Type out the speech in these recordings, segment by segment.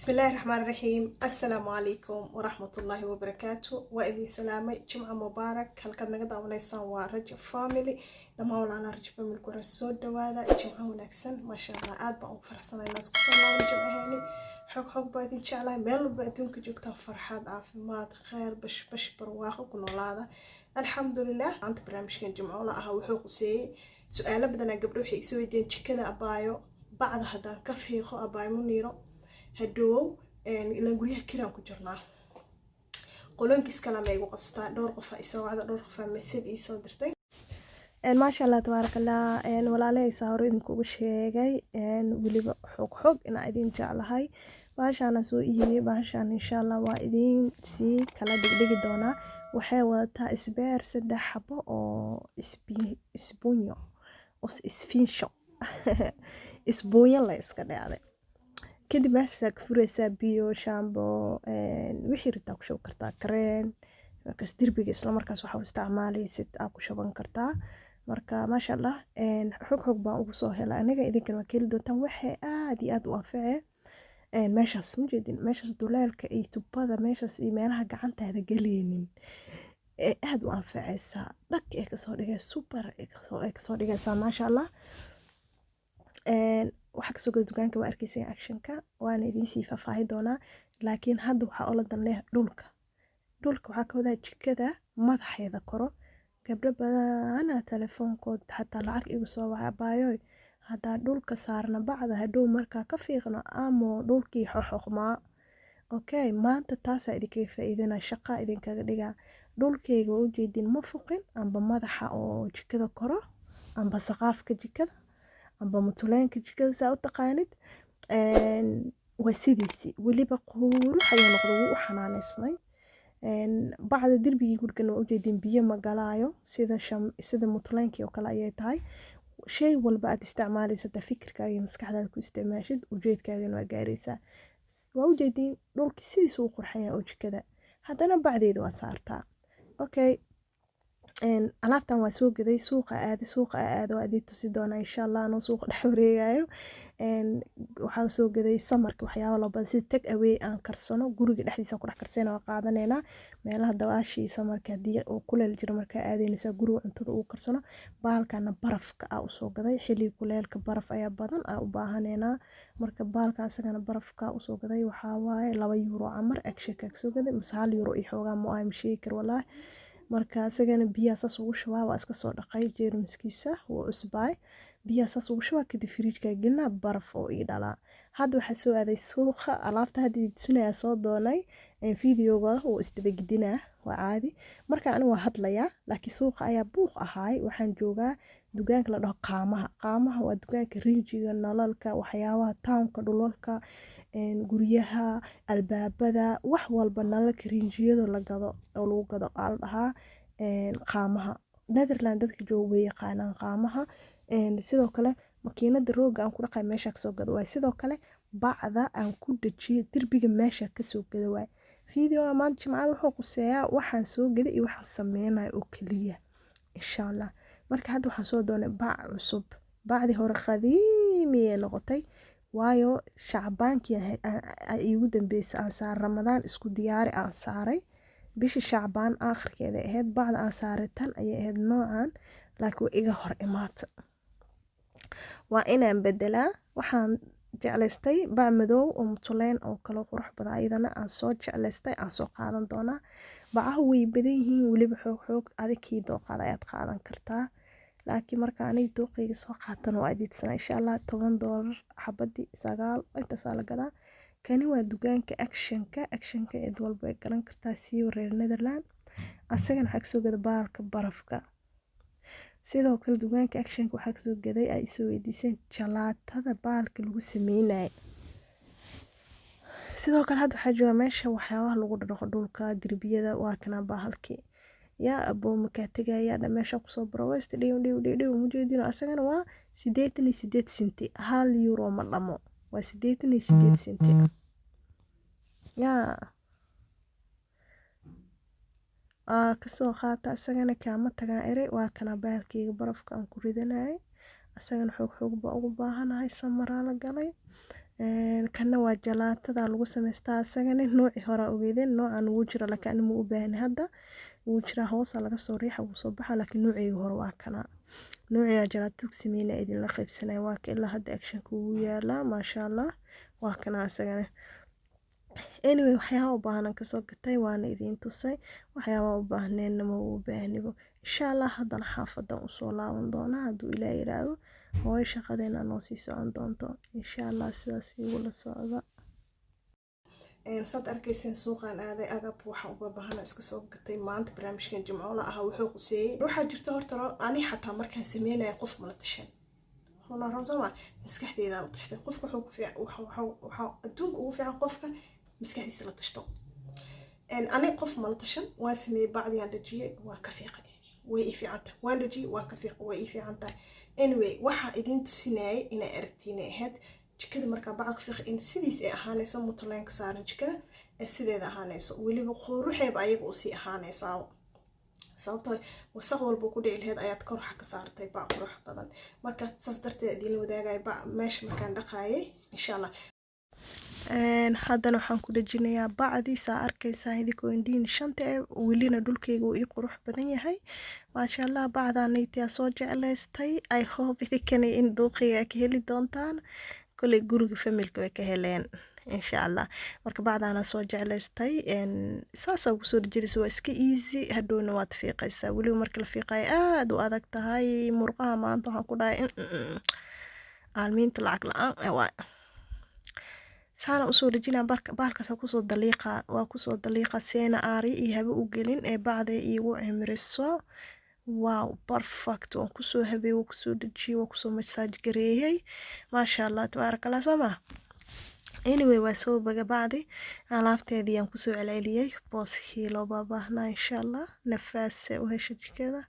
بسم الله الرحمن الرحيم. السلام عليكم ورحمة الله وبركاته. وإذي سلامي جمعة مبارك. هل كان نقدر ونيسان ورجع فاميلي لما ولا أنا رجع فاميلي كورة السود وهذا جمعة ونكسن ما شاء الله عاد بقى فرحنا الناس كلها الجمعة هني حق بعد إن شاء الله ميل بعدين كجوكتا فرحات عافيمات خير بش برواقه كنا هذا الحمد لله. أنت برنامج الجمعة ولا أهو حقوق سؤال بدنا قبل وحي سوي دين كذا أبايو بعد هذا كفي خو أباي منيرو هدو إلى نقولها كيران كجرنا قولون كيس كلام يقول قصة دور قفا إسوا هذا دور قفا مسد إسوا درتي ما شاء الله تبارك الله ولا لا يساوروا إذن كوش هاي ولي حق إن أيدين جعل هاي باش أنا سوء باش أنا إن شاء الله وأيدين سي كلا دقيق دونا وحاول تا إسبير سد حبة أو إسبونيو أو إسفينشو إسبونيو لا يسكني عليه كده ماشي كفريسة بيو شامبو وحي رتا كشو كرتا كرين مركز دربيق إسلام مركز وحاول استعمالي ست أكو شبان كرتا مركا ما شاء الله حق بان وصو هلا أنيقا إذا كان وكيل دوتان وحي آد وافعه ماشاس مجدين ماشاس دولالك إي تبادا ماشاس إيمانها قعنتا هذا قلينين آد وانفعيسا لك إيكسو ديغا سوبر إيكسو ديغا ما شاء الله waxaa kasoo gada dukaanka waa arkaysay actionka waana idin sii faahfaahin doonaa laakiin hadda waxaa oo la dan leh dhulka waxaa ka wadaa jikada madaxeeda koro gabdho badana telefoonkood xataa lacag igu soo wacabaayo haddaa dhulka saarna bacda hadhow markaa ka fiiqno ama dhulkii xoxoqmaa okay maanta taasaa idinkaga faa'iidana shaqaa idinkaga dhigaa dhulkayga waa ujeedin ma fuqin amba madaxa oo jikada koro amba saqaafka jikada amba mutuleenka jikada saa u taqaanid waa sidiisi weliba quruux ayaa noqday wuu u xanaaneysmay bacda derbigii gurigana waa ujeedin biyo ma galaayo sida mutuleenkii oo kale ayay tahay shay walba aad isticmaalaysa fikirkaaga iyo maskaxdaada ku isticmaashid ujeedkaagana waa gaaraysaa waa ujeedin dhulkii sidiisa u qurxayaa oo jikada haddana bacdeeda waa saartaa okay alaabtan waa soo gaday suuqa aado waa idin tusi doonaa insha Allah anoo suuqa dhex wareegayo waxaa soo gaday samarka waxyaabo loo badan sida take away aan karsano guriga dhexdiisa ku dhex karsana waa qaadanaynaa meelaha dawaashii samarka hadii uu kuleel jiro marka aadaynaysa guriga cuntada uu karsano baalkana barafka u soo gaday xilli kuleelka baraf ayaa badan u baahanayna marka baalka asagana barafka u soo gaday waxaa waaye 2 euro amar agsheeka soo gaday mise 1 euro iyo xoogaa ma ay sheekar wallahi marka asagana biyaha saas ugu shubaa waa iska soo dhaqay jeermiskiisa wuu cusbaay biyaha saas ugu shubaa kadib fridge-ka gelina baraf oo ii dhalaa hadda waxaa soo aaday suuqa alaabta hadda idinaya soo doonay videoga uu isdabagidinaa waa caadi marka anigu waa hadlayaa laakiin suuqa ayaa buuq ahaay waxaan joogaa dukaanka la dhaho qaamaha waa dukaanka rinjiga nalalka waxyaabaha townka dhulalka guryaha albaabada wax walba nalalka rinjiyada la gado oo lagu gado al dhahaa qaamaha Netherland dadka jooga way yaqaanaan qaamaha sidoo kale makiinada rooga aan ku dhaqay meesha ka soo gado way sidoo kale bacda aan ku dhajiyo derbiga meesha ka soo gado way video maanta jimcada wuxuu quseeyaa waxaan soo gaday iyo waxaan sameeyay oo kaliya insha Allah marka hadda waxaan soo doonay bac cusub bacdi hore qadiimi ee noqotay waayo shacbaankii ay ugu dambeysay aan saar Ramadaan isku diyaari aan saaray bishi shacbaan aakhirkeeda ahayd bacda aan saaray tan ayay ahayd noocan laakiin iga hor imaata waa inaan bedelaa waxaan jeclaystay bac madow oo mutuleen oo kala qurux badan ayadana aan soo jeclaystay aan soo qaadan doonaa bacaha way badan yihiin weliba xoog adikii dooqaada ayaad qaadan kartaa laakiin marka aniga dooqayga soo qaatan waa idinsanaa insha Allah $10 xabadii 9 intaas la gadaa kani waa dukaanka actionka ee walba ay garan kartaa sii wareer Netherland asagana waxa soo gada baalka barafka sidoo kale dukaanka actionka waxa soo gaday ay soo weydiiseen jalaatada baalka lagu sameeyay sidoo kale hadda waxa jooga meesha waxyaabaha lagu dhaqo dhulka derbiyada waa kana baalkii yaa abo markaa tagaya meesha ku soo barowst dhiiw mujeedino asagana waa 88 senti 1 euro ma dhamo waa 88 senti yaa ka soo qaata asagana kaama tagaan ere waa kana baalkayga barafka aan ku ridanay asagana xoog ba ugu baahanahay samaraa la galay kana waa jalaatada lagu sameystaa asagana nooci hore ogeydeen noocan wuu jira laakiin ma u baahan hadda wuu jira hoos laga soo riixa wuu soo baxa laakiin noociga hore waa kana noociga jalaatada ku sameeyay idin la qaybsanay waa ka ilaa hadda action ku yaala maasha Allah waa kana asagana anyway waxyaabo u baahan ka soo gatay waana idin tusay waxyaabo u baahneen ma u baahnibo insha Allah haddana xaafadan u soo laaban doona haduu Ilaahay yiraahdo hooyo shaqadeena noo sii socon doonto insha Allah sidaas wala socda sad arkaysan suuqan aaday agab waxa u baahan iska soo gatay maanta barnaamijkan Jimco la ah wuxuu quseeyay waxa jirta horta ani xataa markaan sameeyay qof ma la tashan hona ransama maskaxdeeda la tashtay qofka wuxuu ku fiican waxa adduunka ugu fiican qofka maskaxdiisa la tashto ani qof ma la tashan waan sameeyay bacdi aan dhajiyay waa ka fiiqay way i fiicanta waan dhajiyay waa ka fiiqay way i fiicanta anyway waxa idin tusinay ina aragtiin ahayd jikada marka bacad fiiq in sidiis ay ahaanayso mutleen ka saaran jikada sideeda ahaanayso waliba quruxeeb ayaga u sii ahaanaysaa sababtoo wasaq walba ku dhici lahayd ayaad kor ka saartay baa qurux badan marka saas darteed idin wadaagay baa meesha markaan dhaqaayay insha Allah haddana waxaan ku dhajinayaa bacdi saa arkaysaa idinko indhiin shanta welina dhulkayga uu qurux badan yahay maasha Allah bacdaanaytiya soo jeclaystay I hope idinkana in duuqiga ka heli doontaan kulli guriga familka way ka heleen insha Allah marka bacdaana soo jeclaystay saasa ugu soo dhajirayso waa iska easy hadhowna waad fiiqaysaa waliba marka la fiiqay aad u adag tahay murqaha maanta waxaan ku dhahay aalmiinta lacag la'aan waa saana usoo dhajinaa baalkaas waa kusoo daliiqa seena aari iyo haba u gelin ee bacda iigu cimriso wow perfect waan kusoo habay waan kusoo dhajiyay waan kusoo massage gareeyay maasha Allah tabarakallah sama anyway waa soo baga bacdi alaabteedii aan kusoo celceliyay booskii loo baahnaa insha Allah nafaas u hesho jikada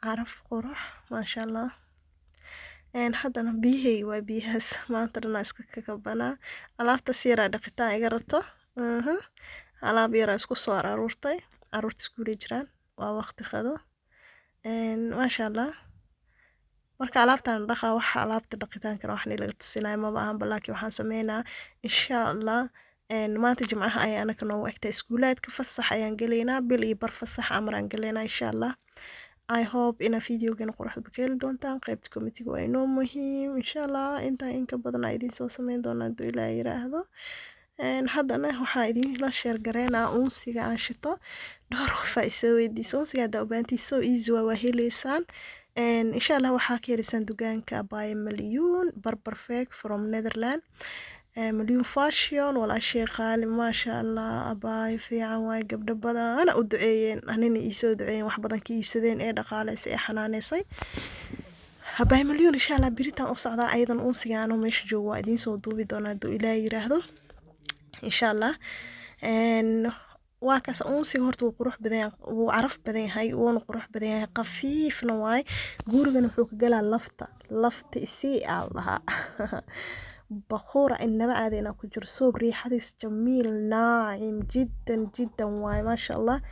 caraf qurux maasha Allah haddana biyahey waa biyahaas maanta dhan iska kabanaa alaabta siira dhaqitaan iga rabto alaab yar isku soo aruurtay aruurta iskuulay jiraan waa waqti qado maasha Allah marka alaabtaan dhaqa waxa alaabta dhaqitaanka waxna laga tusinayo ma baahan laakiin waxaan sameeynaa insha Allah maanta jimcaha ayaan anaka noo waqtay iskuulaadka fasax ayaan galeynaa bil iyo bar fasax amraan galeynaa insha Allah I hope in a video gan quruxda bakeel doontaan qaybta committee waa inoo muhiim insha Allah inta in ka badan ay idin soo sameyn doonaan duu Ilaahay yiraahdo haddana waxaa idin la share gareynaa unsiga aan shito dhowr qof ay soo weydiisay unsiga da ubaantii so easy waa heleysaan insha Allah waxaa ka helisan dukaanka by Million Perfect from Netherlands مليون فاشيون ولا شيء خالي ما شاء الله أباي في عواي قبل بدا أنا أدعين أهني يسود عين واحد بدن كيف سدين إيه دقالة سي حناني صي أباي مليون إن شاء الله بريتان أصعد أيضا أنسي عنه مش جوا إدين صوتو بدون دو إلهي يرهدو إن شاء الله إن واكاس أنسي هرت وقروح بدين وعرف بدين هاي ونقروح بدين هاي خفيف نواي جورجن حوك جلا لفت سي الله بخورة إنما عادينا كجر صوب ريحة جميل ناعم جدا جدا واي ما شاء الله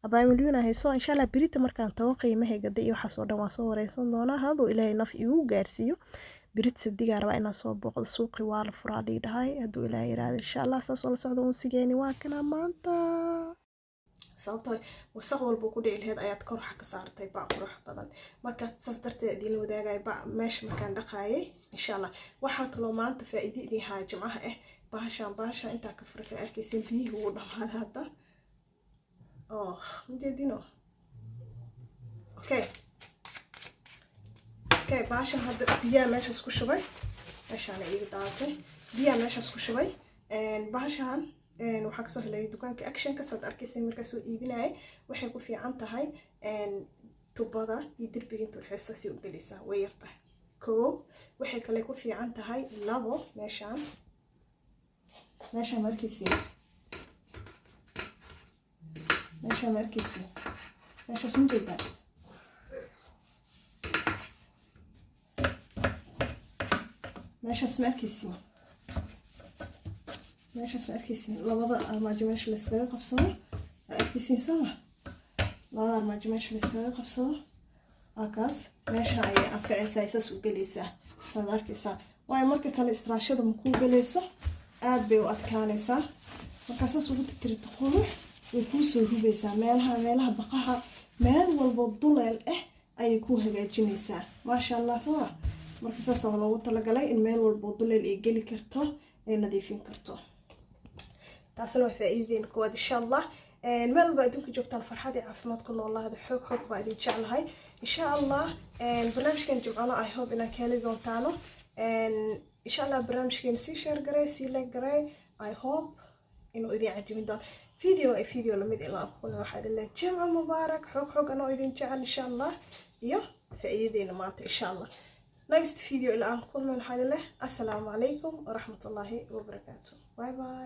أبا مليون هاي إن شاء الله بريت مركان توقي ما هي قد إيو حصور دوا صور يصون دونا هذا إلهي نفئيو جارسيو بريت سبدي قاربا إنا صوب بقض سوقي والفرادي دهاي هدو إلهي راد إن شاء الله ساس ولا سعودو ونسيجيني واكنا مانتا sababtoo wasaq walba ku dhici lahayd ayaad kor ka saartay baa qurux badan marka saas darteed idin wadaagay baa meesha markaan dhaqaayay insha Allah waxa kale oo maanta faa'iido idin haa jimcaha baasha inta ka fursay arkaysan biyuhu u dhamaad hadda mjeedino okay baasha hadda biyaha meesha isku shubay meeshaan ay iga daatay biyaha meesha isku shubay baashaan waxaa kasoo helay dukaanka action ka sad arkaysan markaa soo iibinayay waxay ku fiican tahay tubada iyo dirbiga inta waxaysa si u galisa way yartahay koow waxay kale ku fiican tahay labo meeshaan markiisii meeshaas ma jeedaa meeshaas markiisii labada armaajo meesha la iskaga qabsado arkaysiin sama labada armaajo meesha la iskaga qabsado akaas meesha ayay anfacaysaa isaas u galaysaa saad arkaysaa waayo marka kale istiraashada ma kuu galayso aad bay u adkaanaysaa marka saas ugu tirtirto qurux way kuu soo rubaysaa meelaha baqaha meel walbo duleel ayay ku hagaajinaysaa maasha Allah soo marka saas oo loogu talagalay in meel walbo duleel ay geli karto ay nadiifin karto taasna waa faa'iideen koowaad insha Allah meel walba adduunka joogtaan farxad iyo caafimaad ku noolaada xoog baa idin jeclahay insha Allah barnaamijkan jimcaha I hope inaan ka heli doontaano insha Allah barnaamijkan si share garay si like garay I hope inuu idin cajibin doono video lamid ilaa kuna waxa idin jimca mubaarak xoog anoo idin jecel insha Allah iyo faa'iideena maanta insha Allah next video ilaa kulman waxa idin assalamu alaykum wa rahmatullahi wa barakatuh bye bye